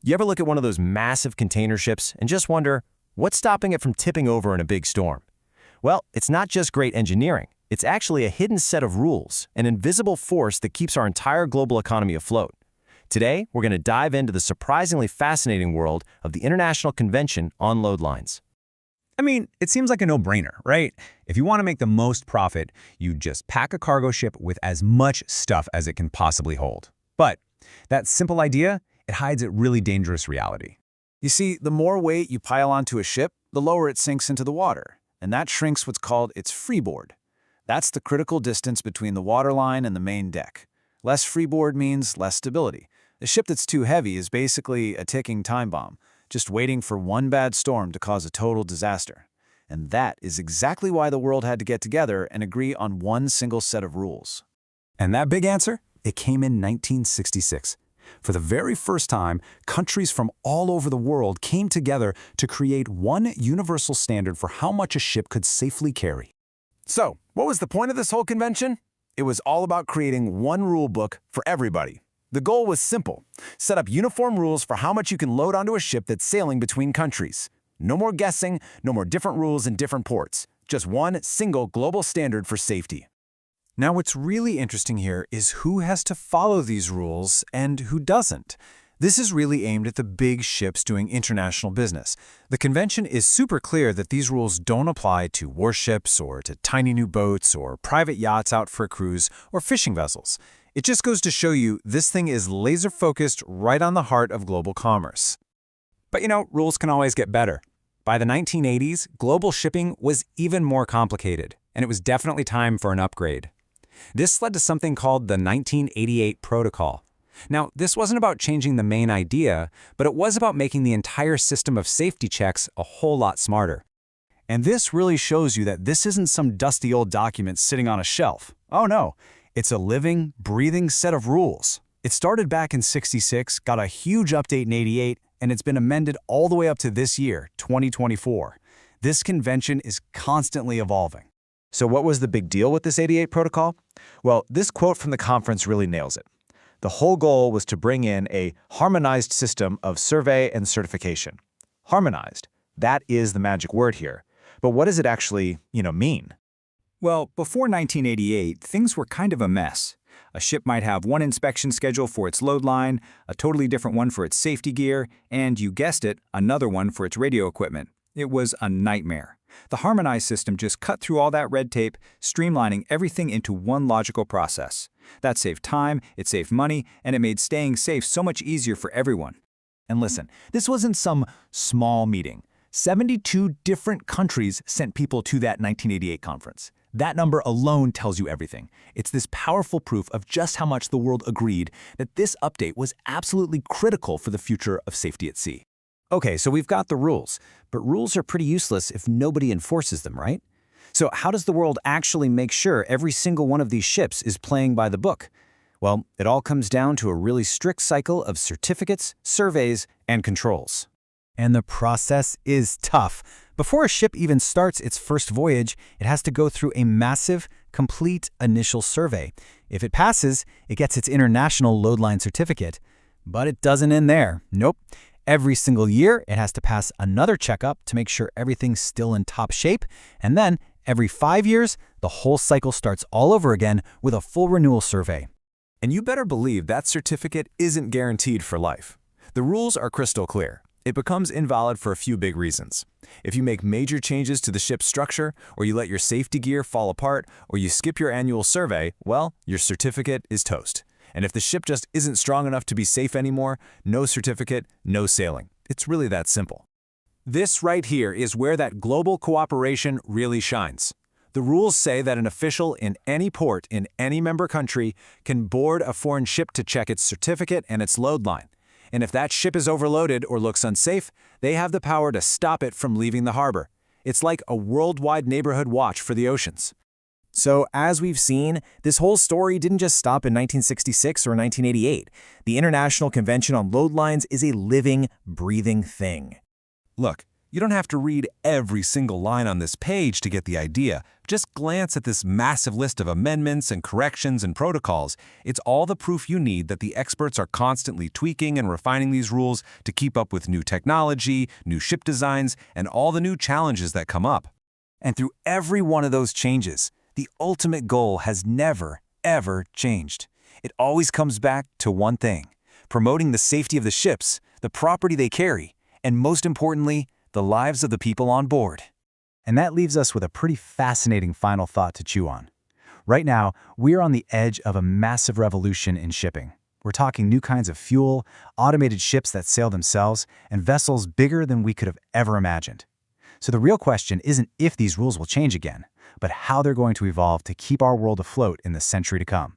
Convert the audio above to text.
You ever look at one of those massive container ships and just wonder, what's stopping it from tipping over in a big storm? Well, it's not just great engineering. It's actually a hidden set of rules, an invisible force that keeps our entire global economy afloat. Today, we're going to dive into the surprisingly fascinating world of the International Convention on Load Lines. I mean, it seems like a no-brainer, right? If you want to make the most profit, you just pack a cargo ship with as much stuff as it can possibly hold. But that simple idea, it hides a really dangerous reality. You see, the more weight you pile onto a ship, the lower it sinks into the water, and that shrinks what's called its freeboard. That's the critical distance between the waterline and the main deck. Less freeboard means less stability. A ship that's too heavy is basically a ticking time bomb, just waiting for one bad storm to cause a total disaster. And that is exactly why the world had to get together and agree on one single set of rules. And that big answer? It came in 1966. For the very first time, countries from all over the world came together to create one universal standard for how much a ship could safely carry. So, what was the point of this whole convention? It was all about creating one rule book for everybody. The goal was simple: set up uniform rules for how much you can load onto a ship that's sailing between countries. No more guessing, no more different rules in different ports. Just one single global standard for safety. Now, what's really interesting here is who has to follow these rules and who doesn't. This is really aimed at the big ships doing international business. The convention is super clear that these rules don't apply to warships or to tiny new boats or private yachts out for a cruise or fishing vessels. It just goes to show you this thing is laser-focused right on the heart of global commerce. But you know, rules can always get better. By the 1980s, global shipping was even more complicated, and it was definitely time for an upgrade. This led to something called the 1988 Protocol. Now, this wasn't about changing the main idea, but it was about making the entire system of safety checks a whole lot smarter. And this really shows you that this isn't some dusty old document sitting on a shelf. Oh no, it's a living, breathing set of rules. It started back in '66, got a huge update in '88, and it's been amended all the way up to this year, 2024. This convention is constantly evolving. So what was the big deal with this 88 protocol? Well, this quote from the conference really nails it. The whole goal was to bring in a harmonized system of survey and certification. Harmonized. That is the magic word here. But what does it actually, mean? Well, before 1988, things were kind of a mess. A ship might have one inspection schedule for its load line, a totally different one for its safety gear, and, you guessed it, another one for its radio equipment. It was a nightmare. The harmonized system just cut through all that red tape, streamlining everything into one logical process. That saved time, it saved money, and it made staying safe so much easier for everyone. And listen, this wasn't some small meeting. 72 different countries sent people to that 1988 conference. That number alone tells you everything. It's this powerful proof of just how much the world agreed that this update was absolutely critical for the future of safety at sea. Okay, so we've got the rules, but rules are pretty useless if nobody enforces them, right? So how does the world actually make sure every single one of these ships is playing by the book? Well, it all comes down to a really strict cycle of certificates, surveys, and controls. And the process is tough. Before a ship even starts its first voyage, it has to go through a massive, complete initial survey. If it passes, it gets its international load line certificate. But it doesn't end there. Nope. Every single year, it has to pass another checkup to make sure everything's still in top shape. And then, every 5 years, the whole cycle starts all over again with a full renewal survey. And you better believe that certificate isn't guaranteed for life. The rules are crystal clear. It becomes invalid for a few big reasons. If you make major changes to the ship's structure, or you let your safety gear fall apart, or you skip your annual survey, well, your certificate is toast. And if the ship just isn't strong enough to be safe anymore, no certificate, no sailing. It's really that simple. This right here is where that global cooperation really shines. The rules say that an official in any port in any member country can board a foreign ship to check its certificate and its load line. And if that ship is overloaded or looks unsafe, they have the power to stop it from leaving the harbor. It's like a worldwide neighborhood watch for the oceans. So, as we've seen, this whole story didn't just stop in 1966 or 1988. The International Convention on Load Lines is a living, breathing thing. Look, You don't have to read every single line on this page to get the idea. Just glance at this massive list of amendments and corrections and protocols. It's all the proof you need that the experts are constantly tweaking and refining these rules to keep up with new technology, new ship designs, and all the new challenges that come up. And through every one of those changes, the ultimate goal has never, ever changed. It always comes back to one thing: promoting the safety of the ships, the property they carry, and most importantly, the lives of the people on board. And that leaves us with a pretty fascinating final thought to chew on. Right now, we're on the edge of a massive revolution in shipping. We're talking new kinds of fuel, automated ships that sail themselves, and vessels bigger than we could have ever imagined. So the real question isn't if these rules will change again, but how they're going to evolve to keep our world afloat in the century to come.